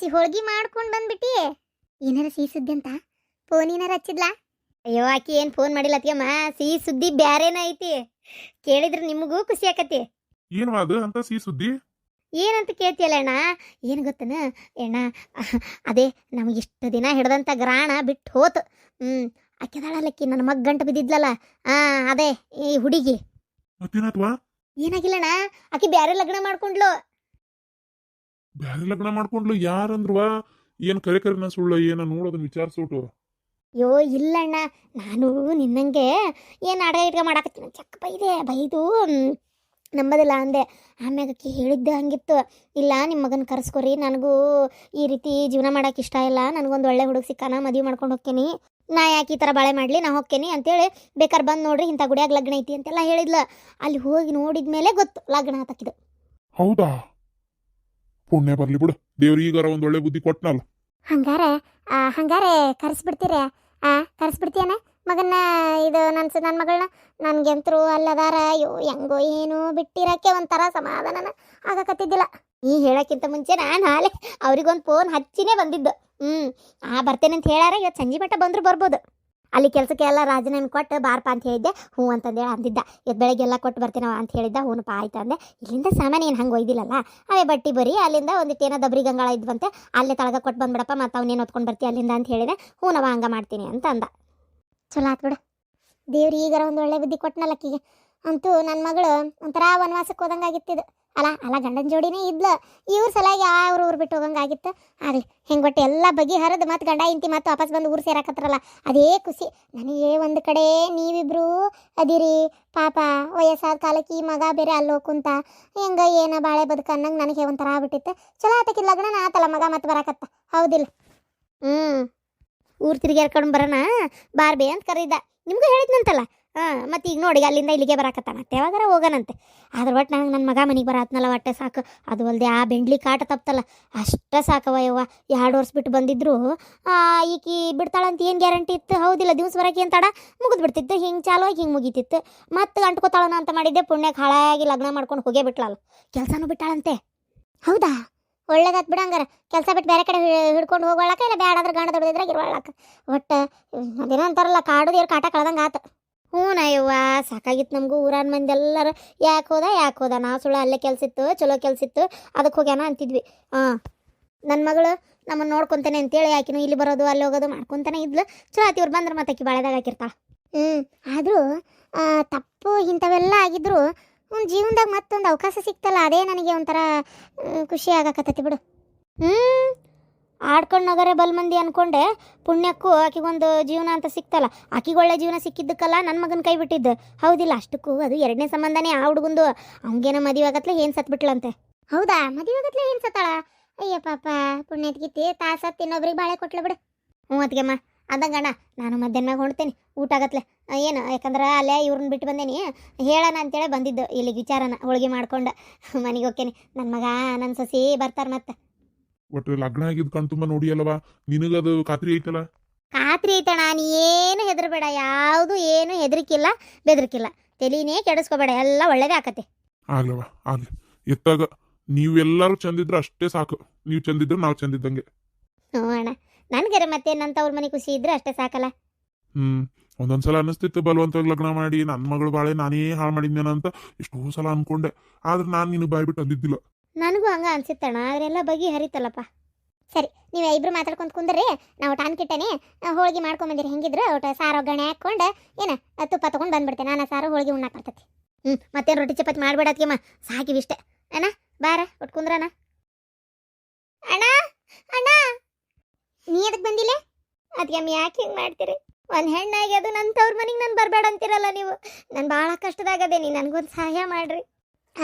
ಬಿಸಿ ಹೋಳ್ಗಿ ಮಾಡ್ಕೊಂಡು ಬಂದ್ಬಿಟ್ಟಿ. ಏನಾರ ಸಿಹಿ ಸುದ್ದಿ ಅಂತ ಫೋನ್ ಏನಾರ ಹಚ್ಚಿದ್ಲಾ? ಅಯ್ಯೋ ಆಕಿ ಏನು ಫೋನ್ ಮಾಡಿಲ್ಲ ಅತ್ತಿಯಮ್ಮ. ಸಿಹಿ ಸುದ್ದಿ ಬ್ಯಾರೇನ ಐತಿ, ಕೇಳಿದ್ರೆ ನಿಮಗೂ ಖುಷಿ ಆಕತಿ. ಏನು ಅದು ಅಂತ ಸಿಹಿ ಸುದ್ದಿ? ಏನಂತ ಕೇಳ್ತಿಯಲ್ಲ ಅಣ್ಣ, ಏನು ಗೊತ್ತನ ಅಣ್ಣ, ಅದೇ ನಮ್ಗೆ ಇಷ್ಟು ದಿನ ಹಿಡ್ದಂಥ ಗ್ರಾಣ ಬಿಟ್ಟು ಹೋತು. ಅಕ್ಕಿದಾಳಲ್ಲಕ್ಕಿ ನನ್ನ ಮಗ್ ಗಂಟು ಬಿದ್ದಿದ್ಲಲ್ಲ, ಅದೇ ಈ ಹುಡುಗಿ. ಮತ್ತೇನಾತ್ವಾ? ಏನಾಗಿಲ್ಲಣ್ಣ, ಆಕಿ ಬ್ಯಾರೆ ಲಗ್ನ ಮಾಡ್ಕೊಂಡ್ಲು. ಬ್ಯಾರೆ ಲಗ್ನ ಮಾಡ್ಕೊಂಡ್ಲು? ಯಾರಂದ್ರವಾ? ಏನ್ ಕರೆ ಕರೆನ ಸುಳ್ಳು ಏನ ನೋಡೋದನ್ನ ವಿಚಾರಿಸೋಟು. ಅಯ್ಯೋ ಇಲ್ಲಣ್ಣ, ನಾನು ನಿನ್ನಂಗೆ ಏನು ಅಡಗ ಇಡ್ಗ ಮಾಡಾಕತ್ತೀನಿ, ಚಕ್ಕ ಬೈದು ನಂಬದಿಲ್ಲ ಅಂದೆ. ಆಮ್ಯಾಗ ಆಕಿ ಹೇಳಿದ್ದೆ ಹಂಗಿತ್ತು, ಇಲ್ಲ ನಿಮ್ಮ ಮಗನ ಕರೆಸ್ಕೊರಿ, ನನಗೂ ಈ ರೀತಿ ಜೀವನ ಮಾಡೋಕೆ ಇಷ್ಟ ಇಲ್ಲ, ನನಗೊಂದು ಒಳ್ಳೆ ಹುಡುಗ ಸಿಕ್ಕಾನ, ಮದುವೆ ಮಾಡ್ಕೊಂಡು ಹೋಗ್ತೀನಿ, ನಾ ಯಾಕೆ ಈ ಥರ ಬಾಳೆ ಮಾಡಲಿ, ನಾ ಹೋಗ್ತೀನಿ ಅಂತೇಳಿ ಬೇಕಾದ್ರೆ ಬಂದು ನೋಡ್ರಿ ಇಂಥ ಗುಡಿಯಾಗ ಲಗ್ನ ಐತಿ ಅಂತೆಲ್ಲ ಹೇಳಿದ್ಲ. ಅಲ್ಲಿ ಹೋಗಿ ನೋಡಿದ ಮೇಲೆ ಗೊತ್ತು ಲಗ್ನ ಆತಕಿದು. ಹೌದಾ? ಪುಣ್ಯ ಬರ್ಲಿ ಬಿಡು, ದೇವ್ರಿಗಾರ ಒಂದ್ ಒಳ್ಳೆ ಬುದ್ಧಿ ಕೊಟ್ನಲ್ಲ. ಹಂಗಾರೆ ಕರೆಸ್ಬಿಡ್ತೀರ? ಕರೆಸ್ಬಿಡ್ತೀಯನ ಮಗನ್ನ? ಇದು ನನ್ನ ಮಗಳನ್ನ ನನ್ಗೆಂತರೂ ಅಲ್ಲದಾರ. ಅಯ್ಯೋ ಹೆಂಗೋ ಏನು ಬಿಟ್ಟಿರಕ್ಕೆ ಒಂಥರ ಸಮಾಧಾನನ ಆಗಕತ್ತಿದ್ದಿಲ್ಲ. ನೀ ಹೇಳಕ್ಕಿಂತ ಮುಂಚೆ ನಾನು ನಾಳೆ ಅವ್ರಿಗೊಂದು ಫೋನ್ ಹಚ್ಚಿನೇ ಬಂದಿದ್ದು. ಬರ್ತೇನೆ ಅಂತ ಹೇಳಾರ, ಇವತ್ತು ಸಂಜೆ ಮಟ್ಟ ಬಂದರೂ ಬರ್ಬೋದು. ಅಲ್ಲಿ ಕೆಲಸಕ್ಕೆ ಎಲ್ಲ ರಾಜೀನಾಮೆ ಕೊಟ್ಟು ಬಾರಪ್ಪ ಅಂತ ಹೇಳಿದ್ದೆ, ಹ್ಞೂ ಅಂತಂದೇಳಿ ಅಂದಿದ್ದ. ಇವತ್ತು ಬೆಳಗ್ಗೆಲ್ಲ ಕೊಟ್ಟು ಬರ್ತೀನವ ಅಂತ ಹೇಳಿದ್ದ, ಹ್ಞೂನಪ್ಪ ಆಯ್ತು ಅಂದೆ. ಇಲ್ಲಿಂದ ಸಾಮಾನು ಏನು ಹಂಗೆ ಒಯ್ದಿಲ್ಲಲ್ಲ, ಅವೇ ಬಟ್ಟಿ ಬರೀ ಅಲ್ಲಿಂದ ಒಂದಿಟ್ಟು ಏನೋ ದಬ್ರಿ ಗಂಗಾಳ ಇದ್ವಂತೆ, ಅಲ್ಲೇ ತಳಗ ಕೊಟ್ಟು ಬಂದ್ಬಿಡಪ್ಪ, ಮತ್ತು ಅವನೇನು ಹೊತ್ಕೊಂಡು ಬರ್ತೀಯ ಅಲ್ಲಿಂದ ಅಂತ ಹೇಳಿದೆ. ಹ್ಞೂನವ ಹಂಗೆ ಮಾಡ್ತೀನಿ ಅಂತ ಅಂದ. ಚಲೋ ಆತ್ ಬಿಡು, ದೇವ್ರು ಈಗಾರ ಒಂದು ಒಳ್ಳೆ ಬುದ್ಧಿ ಕೊಟ್ಟನಲ್ಲಕ್ಕಿಗೆ. ಅಂತೂ ನನ್ನ ಮಗಳು ಒಂಥರ ವನವಾಸಕ್ಕೆ ಹೋದಂಗೆ ಆಗಿತ್ತಿದ್ದು. ಅಲ್ಲ ಗಂಡನ ಜೋಡಿನೇ ಇದ್ಲು, ಇವ್ರ ಸಲಾಗಿ ಅವ್ರ ಊರು ಬಿಟ್ಟು ಹೋಗಂಗೆ ಆಗಿತ್ತು. ಆಗಲಿ ಹೆಂಗೆ ಬಟ್ಟೆ ಎಲ್ಲ ಬಗೆ ಹರಿದು ಮತ್ತು ಗಂಡ ಇಂತಿ ಮತ್ತು ವಾಪಸ್ ಬಂದು ಊರು ಸೇರಾಕತ್ರಲ್ಲ, ಅದೇ ಖುಷಿ ನನಗೆ. ಒಂದು ಕಡೆ ನೀವಿಬ್ರು ಅದಿರಿ, ಪಾಪ ವಯಸ್ಸಾದ ಕಾಲಕ್ಕೆ ಈ ಮಗ ಬೇರೆ ಅಲ್ಲಿ ಹೋಗ್ಕುಂತ ಹೆಂಗೆ ಏನೋ ಬಾಳೆ ಬದುಕು ಅನ್ನಂಗೆ ನನಗೆ ಒಂಥರ ಆಗ್ಬಿಟ್ಟಿತ್ತು. ಚಲೋ ಆತಕ್ಕೆ ಲಗ್ನ ಆತಲ್ಲ, ಮಗ ಮತ್ತೆ ಬರಾಕತ್ತ, ಹೌದಿಲ್ಲ? ಊರು ತಿರುಗಾಡ್ಕೊಂಡು ಬರೋಣ ಬಾರ್ಬೆ ಅಂತ ಕರೀದ, ನಿಮಗೂ ಹೇಳಿದ್ನಂತಲ್ಲ. ಮತ್ತು ಈಗ ನೋಡಿ ಅಲ್ಲಿಂದ ಇಲ್ಲಿಗೆ ಬರಾಕತ್ತ, ಮತ್ತೆ ಯಾವಾಗಾರ ಹೋಗೋಣಂತೆ. ಆದ್ರೆ ಒಟ್ಟು ನನಗೆ ನನ್ನ ಮಗ ಮನೆಗೆ ಬರತ್ನಲ್ಲ ಒಟ್ಟೆ ಸಾಕು. ಅದು ಅಲ್ಲದೆ ಆ ಬೆಂಡ್ಲಿ ಕಾಟ ತಪ್ತಲ್ಲ, ಅಷ್ಟೇ ಸಾಕವ ಯವ್ವ. 2 ವರ್ಷ ಬಿಟ್ಟು ಬಂದಿದ್ರು ಈಕಿ ಬಿಡ್ತಾಳಂತ ಏನು ಗ್ಯಾರಂಟಿ ಇತ್ತು? ಹೌದಿಲ್ಲ? ದಿವ್ಸ ಬರೋಕೆ ಏನು ತಡ, ಮುಗಿದು ಬಿಡ್ತಿತ್ತು. ಹಿಂಗೆ ಚಾಲು ಆಗಿ ಹಿಂಗೆ ಮುಗೀತಿತ್ತು. ಮತ್ತೆ ಗಂಟ್ಕೋತಾಳನ ಅಂತ ಮಾಡಿದ್ದೆ, ಪುಣ್ಯಕ್ಕೆ ಹಾಳಾಗಿ ಲಗ್ನ ಮಾಡ್ಕೊಂಡು ಹೋಗೇ ಬಿಟ್ಲಲ್ಲ, ಕೆಲಸನೂ ಬಿಟ್ಟಾಳಂತೆ. ಹೌದಾ? ಒಳ್ಳೇದಾತ್ ಬಿಡಂಗಾರ. ಕೆಲಸ ಬಿಟ್ಟು ಬೇರೆ ಕಡೆ ಹಿಡ್ಕೊಂಡು ಹೋಗೋಳಕ, ಇಲ್ಲ ಬೇಡಾದ್ರೆ ಗಂಡ ದೊಡ್ಡದಿದ್ರಾಗ ಇರೋಳಕ. ಒಟ್ಟು ಅದೇನೋ ಅಂತಾರಲ್ಲ, ಕಾಡು ದೇವ್ರ ಕಾಟ ಕಳ್ದಂಗೆ ಆತು. ಹ್ಞೂನಯ್ಯವ್ವ, ಸಾಕಾಗಿತ್ತು ನಮಗೂ. ಊರಾನ ಮಂದಿ ಎಲ್ಲರೂ ಯಾಕೆ ಹೋದ ನಾವು ಸುಳ್ಳು, ಅಲ್ಲೇ ಕೆಲಸಿತ್ತು, ಚಲೋ ಕೆಲಸಿತ್ತು, ಅದಕ್ಕೆ ಹೋಗ್ಯಾನ ಅಂತಿದ್ವಿ. ನನ್ನ ಮಗಳು ನಮ್ಮನ್ನು ನೋಡ್ಕೊತಾನೆ ಅಂತೇಳಿ ಆಕಿನೂ ಇಲ್ಲಿ ಬರೋದು ಅಲ್ಲಿ ಹೋಗೋದು ಮಾಡ್ಕೊತಾನೆ ಇದ್ಲು. ಚಲೋ ಆತಿ, ಇವ್ರು ಬಂದ್ರೆ ಮತ್ತೆ ಆಕಿ ಬಾಳೆದಾಗ ಹಾಕಿರ್ತಾಳ. ಆದರೂ ತಪ್ಪು ಇಂಥವೆಲ್ಲ ಆಗಿದ್ರು ಜೀವನದಾಗ ಮತ್ತೊಂದು ಅವಕಾಶ ಸಿಕ್ತಲ್ಲ, ಅದೇ ನನಗೆ ಒಂಥರ ಖುಷಿ ಆಗಕತ್ತೈತಿ ಬಿಡು. ಆಡ್ಕೊಂಡು ನಗರೆ ಬಲ್ ಮಂದಿ ಅನ್ಕೊಂಡೆ, ಪುಣ್ಯಕ್ಕೂ ಆಕಿಗೊಂದು ಜೀವನ ಅಂತ ಸಿಕ್ತಲ್ಲ. ಆಕಿಗೆ ಒಳ್ಳೆ ಜೀವನ ಸಿಕ್ಕಿದ್ದಕ್ಕಲ್ಲ ನನ್ನ ಮಗನ ಕೈ ಬಿಟ್ಟಿದ್ದು, ಹೌದಿಲ್ಲ? ಅಷ್ಟಕ್ಕೂ ಅದು 2ನೇ ಸಂಬಂಧನೇ ಆ ಹುಡುಗಂದು. ಅವಂಗೇನೋ ಮದುವೆ ಆಗತ್ಲೆ ಏನು ಸತ್ಬಿಟ್ಲಂತೆ. ಹೌದಾ? ಮದುವೆ ಆಗತ್ಲೆ ಏನು ಸತ್ತಾಳ? ಅಯ್ಯ ಪಾಪ, ಪುಣ್ಯತ್ಗಿತ್ತಿ ತಾಸತ್ತು ಇನ್ನೊಬ್ರಿಗೆ ಬಾಳೆ ಕೊಟ್ಲ ಬಿಡು. ಅತ್ತಿಗೆಮ್ಮ ಅದಂಗಣ್ಣ, ನಾನು ಮಧ್ಯಾಹ್ನ ಹೊಣ್ತೇನೆ ಊಟ ಆಗತ್ಲೆ. ಏನು ಯಾಕಂದ್ರೆ ಅಲ್ಲೇ ಇವ್ರನ್ನ ಬಿಟ್ಟು ಬಂದೇನಿ, ಹೇಳೋಣ ಅಂತೇಳಿ ಬಂದಿದ್ದು ಇಲ್ಲಿಗೆ ವಿಚಾರನ. ಹೋಳಿಗೆ ಮಾಡ್ಕೊಂಡು ಮನೆಗೆ ಹೋಗ್ತೇನೆ. ನನ್ನ ಮಗ ನನ್ನ ಸೊಸಿ ಬರ್ತಾರೆ ಮತ್ತೆ. ಒಟ್ಟು ಲಗ್ನ ಆಗಿದ್ ಕಣ್ ತುಂಬ ನೋಡಿ ಅಲ್ವಾ, ನಿನಗದು ಖಾತ್ರಿ ಐತಲ್ಲ? ಖಾತ್ರಿ ಐತಣ್ಣ, ನೀ ಏನು ಹೆದರ್ಬೇಡ, ಯಾವುದು ಏನು ಹೆದರಿಕಿಲ್ಲ ಬೆದರಿಕಿಲ್ಲ, ತಲೆನೇ ಕೆಡಿಸ್ಕೋಬೇಡ, ಎಲ್ಲ ಒಳ್ಳೇದೇ ಆಕತೆ. ಆಗ್ಲವ ಆಗ್ಲಿ, ಎತ್ತಾಗ ನೀವೆಲ್ಲರೂ ಚಂದಿದ್ರೆ ಅಷ್ಟೇ ಸಾಕು. ನೀವು ಚಂದಿದ್ರೆ ನಾವು ಚಂದಿದ್ದಂಗೆ. ಹ್ಞೂ ಅಣ್ಣ, ನನ್ಗರೆ ಮತ್ತೆ ನನ್ನವ್ರ ಮನೆ ಖುಷಿ ಇದ್ರೆ ಅಷ್ಟೇ ಸಾಕಲ್ಲ. ಒಂದೊಂದ್ಸಲ ಅನಿಸ್ತಿತ್ತು ಬಲವಂತವಾಗಿ ಲಗ್ನ ಮಾಡಿ ನನ್ನ ಮಗಳು ಬಾಳೆ ನಾನೇ ಹಾಳು ಮಾಡಿದ್ನೇನ ಅಂತ ಎಷ್ಟೋ ಸಲ ಅನ್ಕೊಂಡೆ. ಆದ್ರೆ ನಾನು ನಿನಗೆ ಬಾಯ್ಬಿಟ್ಟು ಅಂದಿದ್ದಿಲ್ಲ. ನನಗೂ ಹಂಗ ಅನ್ಸಿತ್ತಣ್ಣ, ಅದರೆಲ್ಲ ಬಗೆ ಹರಿತಲ್ಲಪ್ಪ. ಸರಿ, ನೀವು ಇಬ್ರು ಮಾತಾಡ್ಕೊಂತ ಕುಂದ್ರಿ, ನಾವು ಟಾನ್ ಕಿಟ್ಟನೆ ಹೋಳಿಗೆ ಮಾಡ್ಕೊಂಬಂದಿರಿ. ಹೆಂಗಿದ್ರು ಊಟ ಸಾರು ಒಗ್ಗರಣೆ ಹಾಕ್ಕೊಂಡು ಏನು ತುಪ್ಪ ತೊಗೊಂಡು ಬಂದ್ಬಿಡ್ತೇನೆ. ನಾನು ಸಾರು ಹೋಳಿಗೆ ಉಣ್ಣಾಕ್ ಬರ್ತೈತಿ. ಮತ್ತೇನು ರೊಟ್ಟಿ ಚಪಾತಿ ಮಾಡ್ಬೇಡತ್ಗೆಮ್ಮ, ಸಾಕಿವಿಷ್ಟೆ. ಅಣ್ಣ ಬಾರ ಒಟ್ಟು ಕುಂದ್ರಣ್ಣ. ಅಣ್ಣ ಅಣ್ಣ, ನೀ ಅದಕ್ಕೆ ಬಂದಿಲ್ಲ? ಅದ್ಗೆಮ್ಮ ಯಾಕೆ ಹಿಂಗೆ ಮಾಡ್ತೀರಿ? ಒಂದು ಹೆಣ್ಣಾಗಿ ಅದು ನನ್ನ ತವ್ರ ಮನೆಗೆ ನಾನು ಬರಬೇಡ ಅಂತೀರಲ್ಲ ನೀವು. ನಾನು ಭಾಳ ಕಷ್ಟದಾಗದೇನಿ, ನನಗೊಂದು ಸಹಾಯ ಮಾಡ್ರಿ.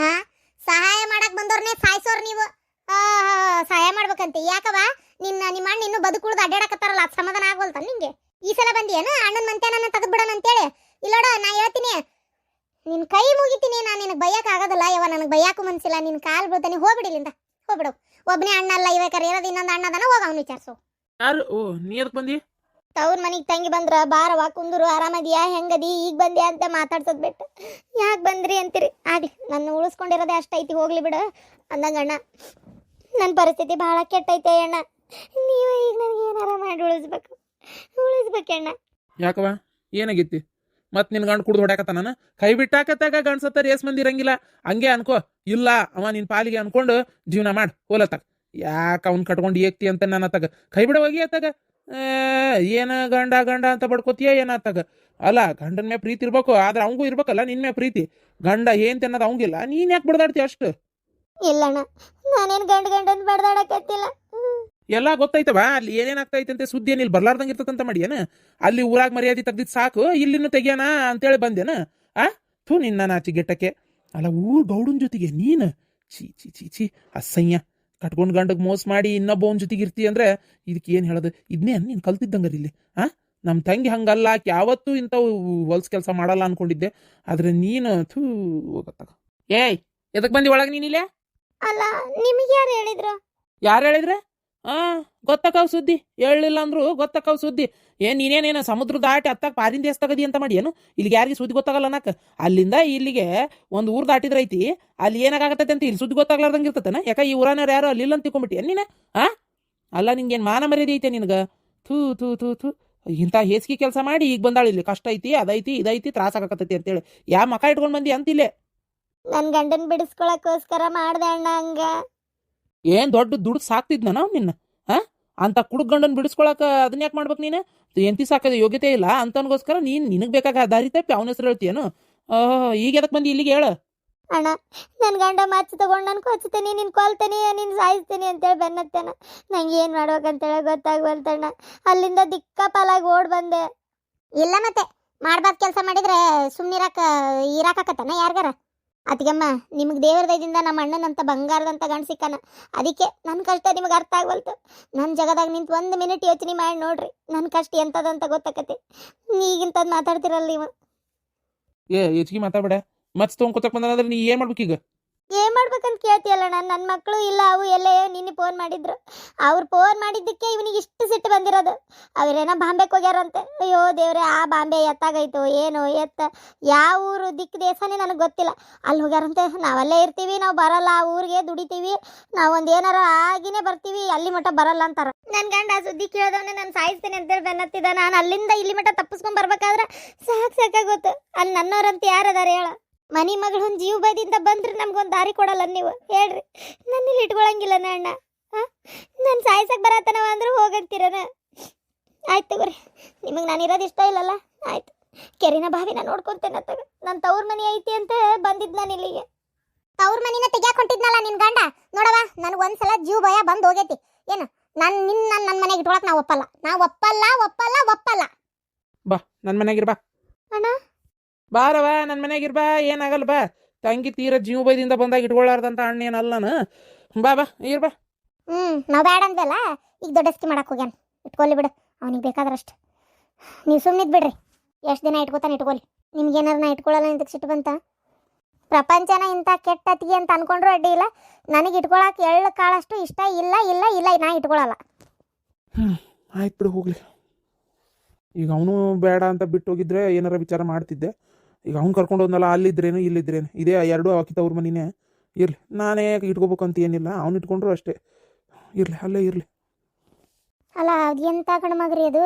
ಸಹಾಯ ಮಾಡಕ್ ಬಂದವ್ರನ್ನೇ ಸಾಯಿಸೋರು ನೀವು. ಸಹಾಯ ಮಾಡ್ಬೇಕಂತೆ ಯಾಕವ? ನಿಮ್ಮ ಅಣ್ಣ ಇನ್ನೂ ಬದುಕುಳ್ದು ಅಡ್ಡಾಡಕತ್ತಾರಲ್ಲ, ಅದು ಸಮಾಧಾನ ಆಗೋಲ್ತ ನಿಂಗೆ? ಈ ಸಲ ಬಂದಿಯೇನು ಅಣ್ಣನ ಮಂತ್ಯಾನ ತೆಗೆದ್ಬಿಡೋಣ ಅಂತೇಳಿ? ಇಲ್ಲೋಡ, ನಾ ಹೇಳ್ತೀನಿ, ನಿನ್ನ ಕೈ ಮುಗಿತೀನಿ. ನಾನು ನಿನಗೆ ಬೈಯಕ್ಕೆ ಆಗೋದಿಲ್ಲ ಯವ, ನನಗೆ ಬೈಯಾಕು ಮನ್ಸಿಲ್ಲ. ನಿನ್ನ ಕಾಲು ಬೀಳ್ತಾನೆ, ಹೋಗ್ಬಿಡಿಲಿಂದ ಹೋಗ್ಬಿಡು. ಒಬ್ಬನೇ ಅಣ್ಣ ಅಲ್ಲ ಇವಾಗ ಇರೋದು, ಇನ್ನೊಂದು ಅಣ್ಣದನ, ಹೋಗ ಅವ್ನು ವಿಚಾರಿಸು. ಯಾರು? ಓ, ನೀ ಎದಕ್ಕೆ ಬಂದಿ? ತವ್ರ ಮನೆಗೆ ತಂಗಿ ಬಂದ್ರ ಬಾರವಾ ಕುಂದ್ರು, ಆರಾಮದಿಯಾ, ಹೆಂಗದಿ, ಈಗ ಬಂದ್ಯಾ ಅಂತ ಮಾತಾಡ್ಸೋದು ಬಿಟ್ಟು ಯಾಕೆ ಬಂದ್ರಿ ಅಂತೀರಿ. ಆಗ್ಲಿ, ನನ್ನ ಉಳಿಸ್ಕೊಂಡಿರೋದೇ ಅಷ್ಟೈತಿ, ಹೋಗ್ಲಿ ಬಿಡು ಅಂದಂಗಣ್ಣ. ನನ್ನ ಪರಿಸ್ಥಿತಿ ಭಾಳ ಕೆಟ್ಟೈತೆ ಅಣ್ಣ. ನೀವು ಈಗ ನನಗೆ ಏನಾರ ಮಾಡಿ ಉಳಿಸ್ಬೇಕಣ್ಣ. ಯಾಕವ ಏನಾಗೈತಿ ಮತ್ ನಿನ್ ಗಂಡು ಕುಡ್ದು ಹೊಡ್ಯಾಕತ್ತ ನಾನು ಕೈ ಬಿಟ್ಟಾಕತ್ತಾಗ ಗಂಡ್ಸತ್ತ ರೇಸ್ ಮಂದಿ ಇರಂಗಿಲ್ಲ ಹಂಗೆ ಅನ್ಕೋ. ಇಲ್ಲ ಅವ ನಿನ್ ಪಾಲಿಗೆ ಅನ್ಕೊಂಡು ಜೀವನ ಮಾಡ್ ಹೋಲತ್ತಾಗ ಯಾಕೆ ಅವ್ನ್ ಕಟ್ಕೊಂಡು ಏಕ್ತಿ ಅಂತ ನಾನು ಅತ್ತಾಗ ಕೈ ಬಿಡ ಹೋಗಿ ಅತ್ತಾಗ ಏನ ಗಂಡ ಗಂಡ ಅಂತ ಬಡ್ಕೋತೀಯ ಏನಾತ್ತಾಗ. ಅಲ್ಲ ಗಂಡನ ಮೇ ಪ್ರೀತಿ ಇರ್ಬೇಕು, ಆದ್ರೆ ಅವಂಗೂ ಇರ್ಬೇಕಲ್ಲ ನಿನ್ ಮೇ ಪ್ರೀತಿ. ಗಂಡ ಏನ್ ಅನ್ನೋದು ಅವಂಗಿಲ್ಲ, ನೀನ್ ಯಾಕೆ ಬಡ್ದಾಡ್ತಿ ಅಷ್ಟು? ಇಲ್ಲಣ್ಣ, ನಾನೇನು ಗಂಡನ್ ಬಡ್ದಾಡಕತ್ತಿಲ್ಲ. ಎಲ್ಲ ಗೊತ್ತೈತವ ಅಲ್ಲಿ ಏನೇನಾಗ್ತೈತೆ ಸುದ್ದಿ ಏನ್ ಇಲ್ಲಿ ಬರ್ಲಾರ್ದಂಗ ಇರ್ತದಂತ ಮಾಡಿಯೇನ? ಅಲ್ಲಿ ಊರಾಗ ಮರ್ಯಾದೆ ತೆಗ್ದಿದ್ ಸಾಕು ಇಲ್ಲಿನ್ನು ತೆಗಿಯೋಣ ಅಂತೇಳಿ ಬಂದೇನ? ಥೂ ನಿನ್ನ ನಾಚಿಗೆಟ್ಟಕ್ಕೆ. ಅಲ್ಲ ಊರ್ ಗೌಡನ್ ಜೊತೆಗೆ ನೀನ್ ಚೀ ಚೀ ಚೀ ಚೀ ಅಸಹ್ಯ. ಕಟ್ಕೊಂಡ್ ಗಂಡಗ್ ಮೋಸ ಮಾಡಿ ಇನ್ನೊಬ್ಬವನ್ ಜೊತೆಗೆ ಇರ್ತಿ ಅಂದ್ರೆ ಇದಕ್ಕೆ ಏನ್ ಹೇಳೋದು? ಇದನ್ನೇ ನೀನ್ ಕಲ್ತಿದ್ದಂಗಾರ ಇಲ್ಲಿ. ನಮ್ ತಂಗಿ ಹಂಗಲ್ಲ, ಯಾವತ್ತೂ ಇಂಥವು ಹೊಲ್ಸ್ ಕೆಲಸ ಮಾಡಲ್ಲ ಅನ್ಕೊಂಡಿದ್ದೆ. ಆದ್ರೆ ನೀನು ಥೂ ಹೋಗತ್ತಾಗ. ಏಯ್ ಎದಕ್ ಬಂದಿ ಒಳಗೆ ನೀನಿಲ್ಲೇ? ಅಲ್ಲ ನಿಮಗೆ ಯಾರು ಹೇಳಿದ್ರು? ಯಾರು ಹೇಳಿದ್ರೆ? ಗೊತ್ತಕ್ಕವ್ ಸುದ್ದಿ, ಹೇಳಲಿಲ್ಲ ಅಂದ್ರು ಗೊತ್ತಕ್ಕವ್ ಸುದ್ದಿ. ನೀನೇನೇನು ಸಮುದ್ರ ದಾಟಿ ಹತ್ತಾಗ ಪಾರಿಂದ ಎಸ್ತಗದಿ ಅಂತ ಮಾಡಿ ಏನು? ಇಲ್ಲಿಗೆ ಯಾರಿಗೆ ಸುದ್ದಿ ಗೊತ್ತಾಗಲ್ಲ ಅನ್ನಕ? ಅಲ್ಲಿಂದ ಇಲ್ಲಿಗೆ ಒಂದು ಊರು ದಾಟಿದ್ರೈತಿ, ಅಲ್ಲಿ ಏನಾಗತ್ತೈತೆ ಅಂತ ಇಲ್ಲಿ ಸುದ್ದಿ ಗೊತ್ತಾಗ್ಲಾರ್ದಂಗೆ ಇರ್ತತನ? ಯಾಕ ಈ ಊರನವ್ರು ಯಾರು ಅಲ್ಲಿ ಇಲ್ಲ ಅಂತ ತಿಳ್ಕೊಂಬಿಟ್ಟಿ ನೀನು? ಅಲ್ಲ ನಿಂಗೇನು ಮಾನ ಮರ್ಯಾದೆ ಐತೆ ನಿನಗೆ? ಥೂ ಥೂ ಥೂ ಥೂ ಇಂಥ ಹೇಸಿಗೆ ಕೆಲಸ ಮಾಡಿ ಈಗ ಬಂದಾಳ ಇಲ್ಲಿ. ಕಷ್ಟ ಐತಿ, ಅದೈತಿ, ಇದೈತಿ, ತ್ರಾಸ ಆಗಕತ್ತೈತಿ ಅಂತೇಳಿ ಯಾ ಮಕ ಇಟ್ಕೊಂಡು ಬಂದಿ ಅಂತಿಲ್ಲೇ? ನನ್ನ ಗಂಡನ್ ಬಿಡಿಸ್ಕೊಳಕ್ಕೋಸ್ಕರ ಮಾಡ್ದೆ ಅಣ್ಣ ಹಂಗ. ಏನ್ ದೊಡ್ಡ ದುಡ್ಡು ಸಾಕ್ತಿದ್ನ ನಾವು ನಿನ್ನ? ಅಂತ ಕುಡುಕ್ ಗಂಡನ್ ಬಿಡಿಸ್ಕೊಳಕ ಅದನ್ನ ಯಾಕೆ ಮಾಡ್ಬೇಕು ನೀನು? ಎಂತಿ ಸಾಕದ ಯೋಗ್ಯತೆ ಇಲ್ಲ ಅಂತನ್ಗೋಸ್ಕರ ನಿನಗ್ ಬೇಕಾಗ ದಾರಿ ತಪ್ಪಿ ಅವನ ಹೆಸರು ಹೇಳ್ತೀಯನು? ಈಗ ಎದಕ್ ಬಂದಿ ಇಲ್ಲಿಗೆ ಹೇಳ? ಅಣ್ಣ, ನನ್ನ ಗಂಡ ಮಾತು ತಗೊಂಡು ನಾನು ಕೊಚ್ತೀನಿ, ನೀನು ಕೊಲ್ತೀನಿ, ನೀನು ಸಾಯಿಸ್ತೀನಿ ಅಂತೇಳಿ ಬೆನ್ನತ್ತೇನ. ನಂಗೆ ಏನು ಮಾಡ್ಬೇಕಂತೇಳಿ ಗೊತ್ತಾಗ್ವಲ್ತಣ್ಣ. ಅಲ್ಲಿಂದ ದಿಕ್ಕಾಪಾಲಾಗಿ ಓಡ್ ಬಂದೆ. ಇಲ್ಲ ಮತ್ತೆ ಮಾಡ್ಬಾರ್ದು ಕೆಲಸ ಮಾಡಿದ್ರೆ ಇರಾಕತ್ತನ ಯಾರಿಗಾರ? ಅದಕ್ಕಮ್ಮ ನಿಮಗೆ ದೇವ್ರ ದಯದಿಂದ ನಮ್ಮ ಅಣ್ಣನಂತ ಬಂಗಾರದಂತ ಗಂಡು ಸಿಕ್ಕನ. ಅದಕ್ಕೆ ನನ್ನ ಕಷ್ಟ ನಿಮಗೆ ಅರ್ಥ ಆಗ್ವಲ್ತು. ನನ್ನ ಜಗದಾಗ ನಿಂತು 1 ಮಿನಿಟ್ ಯೋಚನೆ ಮಾಡಿ ನೋಡ್ರಿ, ನನ್ನ ಕಷ್ಟ ಎಂಥದಂತ ಗೊತ್ತಾಕತಿ. ಈಗಿಂತದ್ದು ಮಾತಾಡ್ತಿರಲ್ಲ ನೀವು. ಹೆಚ್ಚಿಗೆ ಮಾತಾಡ್ಬೇಡ. ಮತ್ ತೊಗೊಂಡ್ಕೊತಕ್ ಬಂದ್ರೆ ನೀ ಏನ್ ಮಾಡ್ಬೇಕೀಗ? ಏನ್ ಮಾಡ್ಬೇಕಂತ ಕೇಳ್ತೀಯಲ್ಲ? ನನ್ನ ಮಕ್ಕಳು ಇಲ್ಲ, ಅವು ಎಲ್ಲೇ ನಿನ್ನೆ ಫೋನ್ ಮಾಡಿದ್ರು. ಅವ್ರು ಫೋನ್ ಮಾಡಿದ್ದಕ್ಕೆ ಇವನಿಗೆ ಇಷ್ಟು ಸಿಟ್ಟು ಬಂದಿರೋದು. ಅವರೇನೋ ಬಾಂಬೆಗೆ ಹೋಗ್ಯಾರಂತೆ. ಅಯ್ಯೋ ದೇವ್ರೆ, ಆ ಬಾಂಬೆ ಎತ್ತಾಗೈತೋ ಏನೋ ಯಾವ ಊರು ದಿಕ್ಕು ದೇಶನೇ ನನಗೆ ಗೊತ್ತಿಲ್ಲ. ಅಲ್ಲಿ ಹೋಗ್ಯಾರಂತೆ. ನಾವಲ್ಲೇ ಇರ್ತೀವಿ, ನಾವು ಬರಲ್ಲ, ಆ ಊರಿಗೆ ದುಡಿತೀವಿ, ನಾವೊಂದು ಏನಾರ ಆಗಿನೇ ಬರ್ತೀವಿ, ಅಲ್ಲಿ ಮಟ್ಟ ಬರಲ್ಲ ಅಂತಾರ. ನನ್ನ ಗಂಡ ಆ ಸುದ್ದಿ ಕೇಳಿದವನೇ ನಾನು ಸಾಯಿಸ್ತೀನಿ ಅಂತೇಳಿ ಬೆನ್ನತ್ತಿದ್ದ. ನಾನು ಅಲ್ಲಿಂದ ಇಲ್ಲಿ ಮಟ್ಟ ತಪ್ಪಿಸ್ಕೊಂಡ್ ಬರ್ಬೇಕಾದ್ರೆ ಸಾಕಾಗೋತು. ಅಲ್ಲಿ ನನ್ನೋರಂತ ಯಾರದಾರ ಹೇಳ? ಮನಿ ಮಗಳು ಒಂದು ಜೀವ ಬೈದಿಂದ ಬಂದ್ರೆ ನಮ್ಗೊಂದು ದಾರಿ ಕೊಡಲ್ಲ ನೀವು ಹೇಳ್ರಿ. ನನ್ನಿಲ್ಲಿ ಇಟ್ಕೊಳಂಗಿಲ್ಲ ಅಣ್ಣ. ನಾನು ಸಾಯ್ಸಕ್ಕೆ ಬರತ್ತನವ ಅಂದ್ರೆ ಹೋಗಂತೀರನ? ಆಯ್ತು ತಗೋರಿ, ನಿಮಗೆ ನಾನು ಇರೋದು ಇಷ್ಟ ಇಲ್ಲಲ್ಲ, ಆಯ್ತು. ಕೆರಿನ ಬಾವಿನ ನೋಡ್ಕೊಂತೇನೆ ಅತ್ತಾಗ. ನನ್ನ ತವ್ರ ಮನೆ ಐತಿ ಅಂತ ಬಂದಿದ್ದು ನಾನು ಇಲ್ಲಿಗೆ. ತವ್ರ ಮನಿನ ತೆಗ್ಯಾಕ್ ಹೊಂಟಿದ್ನಲ್ಲ ನಿನ್ ಗಂಡ ನೋಡವ. ನನಗೆ ಒಂದ್ಸಲ ಜೀವ ಭಯ ಬಂದು ಹೋಗೈತಿ. ಏನು ನನ್ನ ಮನೆಗೆ ಇಟ್ಕೊಳಕ್ ನಾವು ಒಪ್ಪಲ್ಲ. ಬಾ ನನ್ನ ಮನೆಗಿರ್ ಬಾ. ಅಣ್ಣ ಬಾರವ ನನ್ನ ಮನೆಗಿರ್ ಬಾ, ಏನಾಗಲ್ಲ ಬಾ. ತಂಗಿ ತೀರ ಜೀವ ಬೈದಿಂದ ಬಂದಾಗ ಇಟ್ಕೊಳ್ಳಾರ್ದಂತ ಅಣ್ಣ ಏನಲ್ಲನ. ಬಾ ಇರ್ ಬಾ. ನಾವು ಬೇಡ ಅಂದ್ವಲ್ಲ, ಈಗ ದೊಡ್ಡಸ್ತಿ ಮಾಡಕ್ ಹೋಗ್ಯಾನ. ಇಟ್ಕೊಳ್ಳಿ ಬಿಡು, ಅವನಿಗೆ ಬೇಕಾದ್ರಷ್ಟು. ನೀವು ಸುಮ್ಮನಿದ್ ಬಿಡ್ರಿ. ಎಷ್ಟು ದಿನ ಇಟ್ಕೋತಾನೆ ಇಟ್ಕೊಳ್ಳಿ. ನಿಮ್ಗೇನಾರು ನಾ ಇಟ್ಕೊಳ್ಳಲ್ಲ ಅಂತ ಸಿಟ್ಟು ಬಂತ? ಪ್ರಪಂಚನ ಇಂಥ ಕೆಟ್ಟತಿಗೆ ಅಂತ ಅನ್ಕೊಂಡ್ರು ಅಡ್ಡಿ ಇಲ್ಲ. ನನಗೆ ಇಟ್ಕೊಳಕ್ಕೆ ಎಳ್ಳು ಕಾಳಷ್ಟು ಇಷ್ಟ ಇಲ್ಲ. ನಾ ಇಟ್ಕೊಳ್ಳಲ್ಲ. ಆಯ್ತು ಬಿಡು, ಹೋಗ್ಲಿ. ಈಗ ಅವನು ಬೇಡ ಅಂತ ಬಿಟ್ಟು ಹೋಗಿದ್ರೆ ಏನಾರ ವಿಚಾರ ಮಾಡ್ತಿದ್ದೆ. ಈಗ ಅವ್ನು ಕರ್ಕೊಂಡು ಹೋದ್ನಲ್ಲ, ಅಲ್ಲಿದ್ರೇನು ಇಲ್ಲಿದ್ರೇನು ಇದೇ ಎರಡು ಅಕ್ಕಿತ ಅವ್ರ ಮನಿನೇ ಇರಲಿ. ನಾನೇ ಇಟ್ಕೋಬೇಕಂತ ಏನಿಲ್ಲ, ಅವ್ನು ಇಟ್ಕೊಂಡ್ರು ಅಷ್ಟೇ. ಇರಲಿ, ಅಲ್ಲೇ ಇರಲಿ. ಅಲ್ಲ ಅದು ಎಂಥ ಕಣ್ಮಗ್ರಿ ಅದು.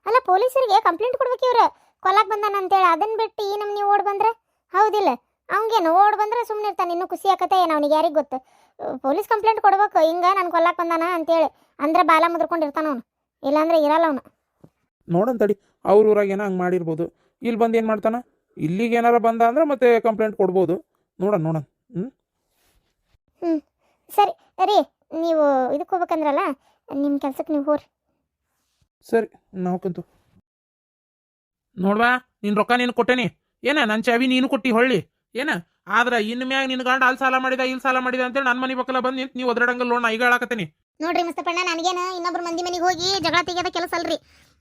ಅಲ್ಲ ಪೊಲೀಸರಿಗೆ ಕಂಪ್ಲೇಂಟ್ ಕೊಡ್ಬೇಕು ಇವ್ರು ಕೊಲಾಕ್ ಬಂದಾನ ಅಂತೇಳಿ. ಅದನ್ನ ಬಿಟ್ಟು ಈ ನಮ್ನಿ ಓಡ್ ಬಂದ್ರೆ ಹೌದಿಲ್ಲ? ಅವ್ಗೇನು ಓಡ್ ಬಂದ್ರೆ ಸುಮ್ಮನೆ ಇರ್ತಾನೆ, ಇನ್ನೂ ಖುಷಿ ಆಕತ್ತೆ ಏನು ಅವನಿಗೆ? ಯಾರಿಗೆ ಗೊತ್ತು? ಪೊಲೀಸ್ ಕಂಪ್ಲೇಂಟ್ ಕೊಡ್ಬೇಕು, ಹಿಂಗೆ ನಾನು ಕೊಲ್ಲಾಕ್ ಬಂದಾನ ಅಂತೇಳಿ. ಅಂದ್ರೆ ಬಾಲ ಮುದ್ರಕೊಂಡಿರ್ತಾನ ಅವನು, ಇಲ್ಲಾಂದ್ರೆ ಇರಲ್ಲ ಅವನು. ನೋಡಂತಡಿ, ಅವ್ರ ಊರಾಗ ಏನೋ ಹಂಗೆ ಮಾಡಿರ್ಬೋದು. ಇಲ್ಲಿ ಬಂದು ಏನು ಮಾಡ್ತಾನ? ಇಲ್ಲಿಗೆ ಏನಾರ ಬಂದ ಅಂದ್ರೆ ಮತ್ತೆ ಕಂಪ್ಲೇಂಟ್ ಕೊಡ್ಬೋದು. ನೋಡೋಣ. ಸರಿ ರೀ, ನೀವು ಇದಕ್ಕೆ ಹೋಗ್ಬೇಕಂದ್ರಲ್ಲ, ನಿಮ್ಮ ಕೆಲ್ಸಕ್ಕೆ ನೀವು ಹೋಗ್ರಿ. ಸರಿ, ನಾವ್ಕಂತು ನೋಡ್ವಾ. ನಿನ್ನ ರೊಕ್ಕ ನೀನು ಕೊಟ್ಟೇನಿ ಏನ? ನನ್ನ ಚಾವಿ ನೀನು ಕೊಟ್ಟಿ ಹೊಳ್ಳಿ ಏನ? ಆದ್ರೆ ಇನ್ನು ಮ್ಯಾಗ ನಿನ್ನ ಗಂಡ ಅಲ್ಲಿ ಸಾಲ ಮಾಡಿದ ಇಲ್ಲಿ ಸಾಲ ಮಾಡಿದ ಅಂತೇಳಿ ನನ್ನ ಮನೆ ಬಕ್ಕಲ ಬಂದು ನಿಂತು ನೀವು ಒದ್ರಡಂಗಲ್ ಲೋನ್ ಈಗ ಹೇಳಾಕತ್ತೀನಿ. ನೋಡ್ರಿ ಮುಸ್ತಫಣ್ಣ, ನನಗೇನು ಇನ್ನೊಬ್ರು ಮಂದಿ ಮನೆಗೆ ಹೋಗಿ ಜಗಳ ತೆಗಿಯೋದ ಕೆಲಸ ಅಲ್ರಿ.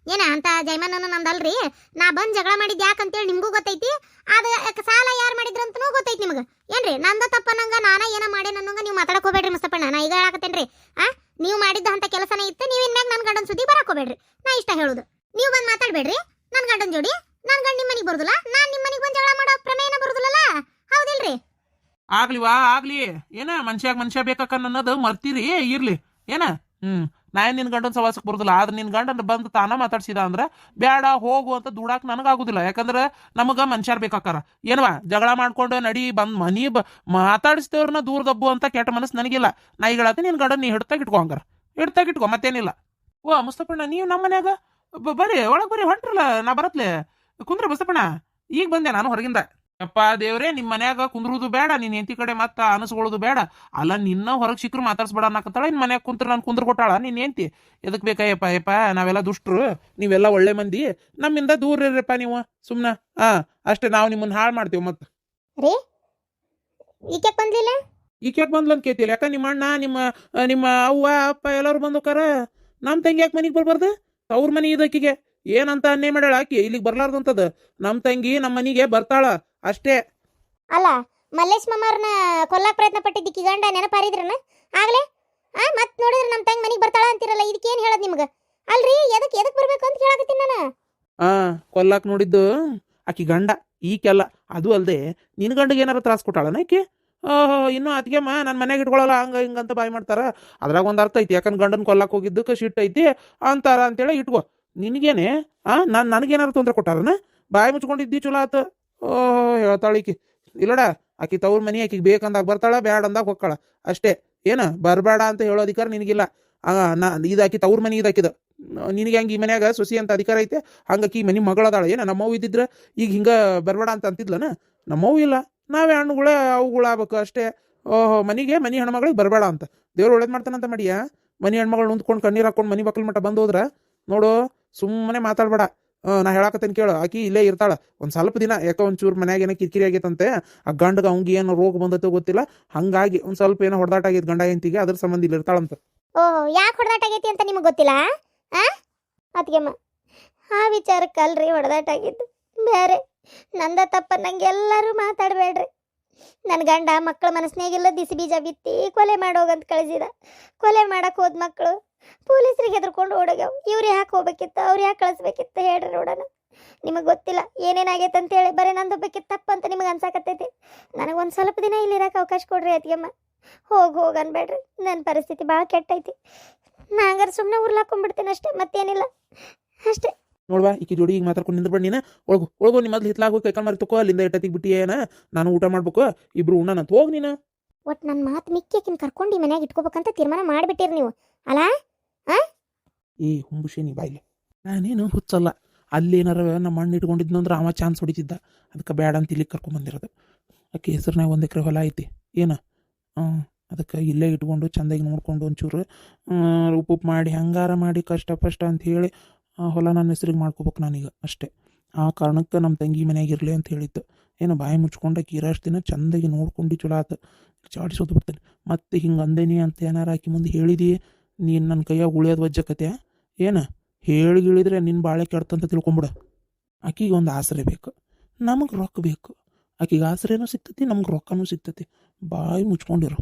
ಏನ ಅಂತ ಜೈಮಾನನು ನಂದಲ್ರಿ. ನಾ ಬಂದು ಜಗಳ ಮಾಡಿದ್ದು ಯಾಕಂತೇಳಿ ನಿಮಗೂ ಗೊತ್ತೈತಿ. ಅದು ಸಾಲ ಯಾರು ಮಾಡಿದ್ರಂತನೂ ಗೊತ್ತೈತಿ ನಿಮ್ಗೆ. ಏನ್ರಿ ನಂದ ತಪ್ಪನಂಗ ನಾನ ಏನೋ ಮಾಡೇನ ಅನ್ನೋಂಗ ನೀವು ಮಾತಾಡಕ್ ಹೋಗ್ಬೇಡ್ರಿ ಮುಸ್ತಫಣ್ಣ. ನಾ ಈಗ ಹೇಳಾಕತ್ತೇನ್ರಿ, ನೀವು ಮಾಡಿದ್ದ ಅಂತ ಕೆಲಸನೇ ಇತ್ತು. ನೀವು ಇನ್ಮ್ಯಾಗ ನನ್ನ ಗಂಡನ ಸುದ್ದಿ ಬರಕ್ ಹೋಗ್ಬೇಡ್ರಿ. ನಾ ಇಷ್ಟ ಹೇಳುದು, ನೀವು ಬಂದು ಮಾತಾಡ್ಬೇಡ್ರಿ ನನ್ನ ಗಂಡನ ಜೋಡಿ. ನನ್ನ ಗಂಡ ನಿಮ್ಮ ಮನೆಗೆ ಬರುದಿಲ್ಲ, ನಾನು ನಿಮ್ಮ ಮನೆಗೆ ಬಂದು ಜಗಳ ಮಾಡೋ ಪ್ರಮೇಯನ ಬರುದಿಲ್ಲಲ್ಲ, ಹೌದಿಲ್ರಿ? ಆಗ್ಲಿವಾ ಆಗ್ಲಿ ಏನ ಮನುಷ್ಯ ಬೇಕಾಕ ಅನ್ನೋದು ಮರ್ತೀರಿ ಇರ್ಲಿ ಏನ ನಾ ನಿನ್ ಗಂಡನ ಸವಾಸಕ್ಕೆ ಬರುದಿಲ್ಲ ಆದ್ರೆ ನಿನ್ ಗಂಡನ ಬಂದು ತಾನ ಮಾತಾಡ್ಸಿದ ಅಂದ್ರ ಬೇಡ ಹೋಗು ಅಂತ ದುಡಾಕ್ ನನಗಾಗುದಿಲ್ಲ ಯಾಕಂದ್ರ ನಮಗ ಮನುಷ್ಯರ್ ಬೇಕಾಕಾರ ಏನವಾ ಜಗಳ ಮಾಡ್ಕೊಂಡು ನಡಿ ಬಂದ್ ಮನಿ ಮಾತಾಡಿಸ್ತೇವ್ರನ್ನ ದೂರ ದಬ್ಬು ಅಂತ ಕೆಟ್ಟ ಮನಸ್ಸು ನನಗಿಲ್ಲ ನಾ ಈಗ ಹೇಳತ್ತೆ ನಿನ್ ಗಂಡನ ನೀ ಹಿಡ್ತಾಗ ಇಟ್ಕೋ ಮತ್ತೇನಿಲ್ಲ. ಓ ಮುಸ್ತಫಣ್ಣ ನೀವು ನಮ್ಮ ಮನ್ಯಾಗ ಬರ್ರಿ ಒಳಗ್ ಬರ್ರಿ ಹೊಂಟ್ರಲ್ಲ ನಾ ಬರತ್ಲೆ ಕುಂದ್ರ ಮುಸ್ತಫಣ್ಣ ಈಗ ಬಂದೆ ನಾನು ಹೊರಗಿಂದ. ಅಪ್ಪ ದೇವ್ರೆ ನಿಮ್ ಮನ್ಯಾಗ ಕುಂದ್ರುದು ಬೇಡ ನಿನ್ ಹೆಂಡತಿ ಕಡೆ ಮತ್ತ ಅನಸ್ಕೊಳ್ಳೋದು ಬೇಡ ಅಲ್ಲ ನಿನ್ನ ಹೊರಗ್ ಸಿಕ್ರು ಮಾತಾಡ್ಸ್ಬೇಡ ಅನ್ನಕತ್ತಾಳ ಇನ್ ಮನ್ಯಾಗ ಕುಂತ್ರ ನಾನು ಕುಂದ್ರ ಕೊಟ್ಟಾಳ ನೀನ್ ಹೆಂಡತಿ ಎದಕ್ ಬೇಕಾಯಪ್ಪ ನಾವೆಲ್ಲ ದುಷ್ಟ್ರು ನೀವೆಲ್ಲ ಒಳ್ಳೆ ಮಂದಿ ನಮ್ಮಿಂದ ದೂರ ಇರ್ರಪ್ಪ ನೀವು ಸುಮ್ನ ಅಷ್ಟೇ ನಾವು ನಿಮ್ಮನ್ನ ಹಾಳು ಮಾಡ್ತೇವ್ ಮತ್ತ ರೀ ಈಕೆ ಬಂದ್ಲಿಲ್ಲ ಈಗ ಯಾಕೆ ಬಂದ್ಲ ಅಂತ ಕೇಳ್ತಿಲ್ಲ ಯಾಕ ನಿಮ್ಮ ಅಣ್ಣ ನಿಮ್ಮ ಅವ್ವ ಅಪ್ಪ ಎಲ್ಲಾರು ಬಂದೋಕಾರ ನಮ್ ತಂಗಿ ಯಾಕೆ ಮನಿಗ್ ಬರ್ಬಾರ್ದು ಅವ್ರ ಮನಿ ಇದಕ್ಕಿಗೆ ಏನಂತ ಅನ್ನೇ ಮಾಡ್ಯಾಳ ಆಕಿ ಇಲ್ಲಿಗೆ ಬರ್ಲಾರ್ದಂತದ ನಮ್ ತಂಗಿ ನಮ್ಮ ಮನಿಗೆ ಬರ್ತಾಳ ಅಷ್ಟೇ. ಅಲ್ಲ ಮಲ್ಲೇಶ್ ಮಾಮಾರ್ನ ಕೊಲ್ಲಾಕ್ ಪ್ರಯತ್ನ ಪಟ್ಟಿದ್ದಕ್ಕೆ ಗಂಡ ನೆನಪಾರಿದ್ರನ ಆಗ್ಲೇ ಮತ್ ನೋಡಿದ್ರೆ ನಮ್ ತಂಗ್ ಮನಿಗ್ ಬರ್ತಾಳ ಅಂತಿರಲ್ಲ ಇದಕ್ಕೇನ್ ಹೇಳದ್ ನಿಮ್ಗ ಅಲ್ರಿ ಎದಕ್ ಬರ್ಬೇಕು ಅಂತ ಕೇಳಾಕತ್ತೀನಿ ನಾನು. ಕೊಲ್ಲಾಕ್ ನೋಡಿದ್ದು ಆಕಿ ಗಂಡ ಈಕೆಲ್ಲ ಅದು ಅಲ್ದೆ ನಿನ್ ಗಂಡಗೆ ಏನಾರ ತ್ರಾಸ್ ಕೊಟ್ಟಾಳನ ಆಕಿ ಇನ್ನು ಅತ್ಗೆಮ್ಮ ನನ್ನ ಮನೆಗೆ ಇಟ್ಕೊಳ್ಳಲ್ಲ ಹಂಗ ಹಿಂಗಂತ ಬಾಯ್ ಮಾಡ್ತಾರ ಅದ್ರಾಗ ಒಂದು ಅರ್ಥ ಐತಿ ಯಾಕಂದ್ರೆ ಗಂಡನ ಕೊಲ್ಲಕ್ ಹೋಗಿದ್ದಕ್ಕೆ ಶಿಟ್ ಐತಿ ಅಂತಾರ ಅಂತೇಳಿ ಇಟ್ಕೋ ನಿನಗೇನೆ ನನಗೇನಾರು ತೊಂದರೆ ಕೊಟ್ಟಾರನ ಬಾಯಿ ಮುಚ್ಕೊಂಡಿದ್ದಿ ಚಲೋ ಆತ ಹೇಳ್ತಾಳಿಕಿ ಇಲ್ಲಡ ಆಕಿ ತವ್ರ ಮನಿ ಆಕಿಗೆ ಬೇಕಂದಾಗ ಬರ್ತಾಳ ಬ್ಯಾಡ ಅಂದಾಗ ಹೋಗ್ತಾಳ ಅಷ್ಟೇ ಏನ ಬರಬೇಡ ಅಂತ ಹೇಳೋ ಅಧಿಕಾರ ನಿನಗಿಲ್ಲ ಇದಾಕಿ ತವ್ರ ಮನಿ ಇದಾಕಿದ ನಿನಗೆ ಹಂಗೆ ಈ ಮನ್ಯಾಗ ಸೊಸಿ ಅಂತ ಅಧಿಕಾರ ಐತೆ ಹಂಗಾಕಿ ಈ ಮನಿ ಮಗಳದಾಳ ಏನ ನಮ್ಮವ್ ಇದ್ದಿದ್ರ ಈಗ ಹಿಂಗ ಬರಬೇಡ ಅಂತ ಅಂತಿದ್ಲನ ನಮ್ಮವ್ ಇಲ್ಲ ನಾವೇ ಹಣ್ಣುಗಳೇ ಅವುಗಳಾಗಬೇಕು ಅಷ್ಟೇ ಮನಿ ಹೆಣ್ಮಗಳಿಗೆ ಬರಬೇಡ ಅಂತ ದೇವ್ರು ಒಳ್ಳೇದು ಮಾಡ್ತಾನಂತ ಮಾಡಿಯಾ ಮನಿ ಹೆಣ್ಮಗಳು ನೊಂದ್ಕೊಂಡು ಕಣ್ಣೀರು ಹಾಕೊಂಡು ಮನಿ ಬಕ್ಕಲ್ ಮಟ್ಟ ಬಂದು ಹೋದ್ರ ನೋಡು ಸುಮ್ಮನೆ ಮಾತಾಡ್ಬೇಡ ನಾ ಹೇಳಾಕತ್ತೇನೆ ಕೇಳು ಆಕಿ ಇಲ್ಲೇ ಇರ್ತಾಳ ಒಂದು ಸ್ವಲ್ಪ ದಿನ ಯಾಕೋ ಒಂಚೂರು ಮನ್ಯಾಗ ಏನೋ ಕಿರಿಕಿರಿ ಆಗೈತಂತೆ ಆ ಗಂಡಗ ಅವ್ಗೆ ಏನೋ ರೋಗ ಬಂದತ್ತೋ ಗೊತ್ತಿಲ್ಲ ಹಂಗಾಗಿ ಒಂದು ಸ್ವಲ್ಪ ಏನೋ ಹೊಡೆದಾಟ ಆಗೈತೆ ಗಂಡ ಹೆಂಡತಿಗೆ ಅದ್ರ ಸಂಬಂಧ ಇಲ್ಲಿ ಇರ್ತಾಳಂತ. ಓಹ್ ಯಾಕೆ ಹೊಡೆದಾಟ ಆಗೈತಿ ಅಂತ ನಿಮಗೆ ಗೊತ್ತಿಲ್ಲ ಅತ್ಗೆಮ್ಮ ಆ ವಿಚಾರಕ್ಕಲ್ರಿ ಹೊಡೆದಾಟ ಆಗಿದ್ದು ಬೇರೆ ನಂದ ತಪ್ಪ ನಂಗೆ ಎಲ್ಲರೂ ಮಾತಾಡಬೇಡ್ರಿ ನನ್ನ ಗಂಡ ಮಕ್ಕಳ ಮನಸ್ಸಿನಾಗೆಲ್ಲ ದಿಸಿ ಬೀಜ ಬಿತ್ತಿ ಕೊಲೆ ಮಾಡೋಗಂತ ಕಳಿಸಿದ ಕೊಲೆ ಮಾಡಕ್ಕೆ ಹೋದ ಮಕ್ಕಳು ಪೊಲೀಸರಿಗೆ ಹೆದರ್ಕೊಂಡು ಓಡೋಗ್ಯಾವ ಇವ್ರು ಯಾಕೆ ಹೋಗ್ಬೇಕಿತ್ತು ಅವ್ರು ಯಾಕೆ ಕಳಿಸ್ಬೇಕಿತ್ತು ಹೇಳ್ರಿ ನೋಡೋಣ ನಿಮಗೆ ಗೊತ್ತಿಲ್ಲ ಏನೇನಾಗೈತೆ ಅಂತೇಳಿ ಬರೀ ನಂದೊಬ್ಬಕ್ಕಿತ್ತು ತಪ್ಪು ಅಂತ ನಿಮಗೆ ಅನ್ಸಾಕತ್ತೈತಿ ನನಗೆ ಒಂದು ಸ್ವಲ್ಪ ದಿನ ಇಲ್ಲಿ ಇರೋಕೆ ಅವಕಾಶ ಕೊಡ್ರಿ ಅತ್ಗೆಮ್ಮ ಹೋಗಿ ಅನ್ಬೇಡ್ರಿ ನನ್ನ ಪರಿಸ್ಥಿತಿ ಭಾಳ ಕೆಟ್ಟೈತಿ ನಾ ಹಂಗಾರೆ ಸುಮ್ಮನೆ ಉರ್ಲಾಕೊಂಡ್ಬಿಡ್ತೀನಿ ಅಷ್ಟೇ ಮತ್ತೇನಿಲ್ಲ ಅಷ್ಟೇ. ನೋಡ್ವಾ ಈಕಿ ಜೋಡಿ ಈಗ ಮಾತಾಡ್ಕೊಂಡು ನಿಂದ್ಬಿಡ್ ನೀನು ಒಳಗು ನಿಮ್ಮ ಮೊದ್ಲು ಹಿತ್ಲಾಗ ಹೋಗಿ ಕೈಕಾಲು ಮಾರಿ ತಕೋ ಅಲ್ಲಿಂದ ಎಟ್ಟತ್ತಿಗೆ ಬಿಟ್ಟು ಏನ ನಾನು ಊಟ ಮಾಡ್ಬೇಕು ಇಬ್ರು ಉಣ್ಣನಂತ ಹೋಗಿ ನೀನು ಒಟ್ಟು ನನ್ನ ಮಾತು ಮಿಕ್ಕಿಕಿನ ಕರ್ಕೊಂಡು ಈ ಮನ್ಯಾಗ ಇಟ್ಕೋಬೇಕಂತ ತೀರ್ಮಾನ ಮಾಡಿಬಿಟ್ಟಿರಿ ನೀವು ಅಲ್ಲ ಏ ಹುಂಬುಷೆ ನೀ ಬಾಯ್ಲೆ ನಾನೇನು ಹುಚ್ಚಲ್ಲ ಅಲ್ಲಿ ಏನಾರ ನಮ್ಮ ಮಣ್ಣು ಇಟ್ಕೊಂಡಿದ್ನು ಅಂದ್ರೆ ಅವ ಚಾನ್ಸ್ ಹೊಡಿತಿದ್ದ ಅದಕ್ಕೆ ಬೇಡ ಅಂತ ಇಲ್ಲಿ ಕರ್ಕೊಂಬಂದಿರೋದು ಆಕೆ ಹೆಸರಿನಾಗ 1 ಎಕರೆ ಹೊಲ ಐತಿ ಏನ ಅದಕ್ಕೆ ಇಲ್ಲೇ ಇಟ್ಕೊಂಡು ಚಂದಾಗಿ ನೋಡ್ಕೊಂಡು ಒಂಚೂರು ಉಪ್ಪು ಮಾಡಿ ಹಂಗಾರ ಮಾಡಿ ಕಷ್ಟ ಅಂತ ಹೇಳಿ ಆ ಹೊಲ ನನ್ನ ಹೆಸ್ರಿಗೆ ಮಾಡ್ಕೋಬೇಕು ನಾನೀಗ ಅಷ್ಟೇ. ಆ ಕಾರಣಕ್ಕೆ ನಮ್ಮ ತಂಗಿ ಮನೆಯಾಗಿರಲಿ ಅಂತ ಹೇಳಿದ್ದು ಏನೋ ಬಾಯಿ ಮುಚ್ಕೊಂಡು ಇರೋಷ್ಟು ದಿನ ಚಂದಾಗಿ ನೋಡ್ಕೊಂಡು ಚಲೋ ಆತ ಚಾಡಿಸೋದು ಬಿಡ್ತೇನೆ ಮತ್ತೆ ಹಿಂಗೆ ಅಂದೇನಿ ಅಂತ ಏನಾರು ಆಕಿ ಮುಂದೆ ಹೇಳಿದಿ ನೀನು ನನ್ನ ಕೈಯಾಗ ಉಳಿಯೋದು ವಜ್ಜಕತೆ ಏನು ಹೇಳಿದ್ರೆ ನಿನ್ನ ಬಾಳೆ ಕೆಡ್ತಂತ ತಿಳ್ಕೊಂಬಿಡ. ಆಕಿಗೆ ಒಂದು ಆಸರೆ ಬೇಕು ನಮಗೆ ರೊಕ್ಕ ಬೇಕು ಆಕಿಗೆ ಆಸರೆನೂ ಸಿಗ್ತೈತಿ ನಮ್ಗೆ ರೊಕ್ಕನೂ ಸಿಗ್ತೈತಿ ಬಾಯಿ ಮುಚ್ಕೊಂಡಿರು.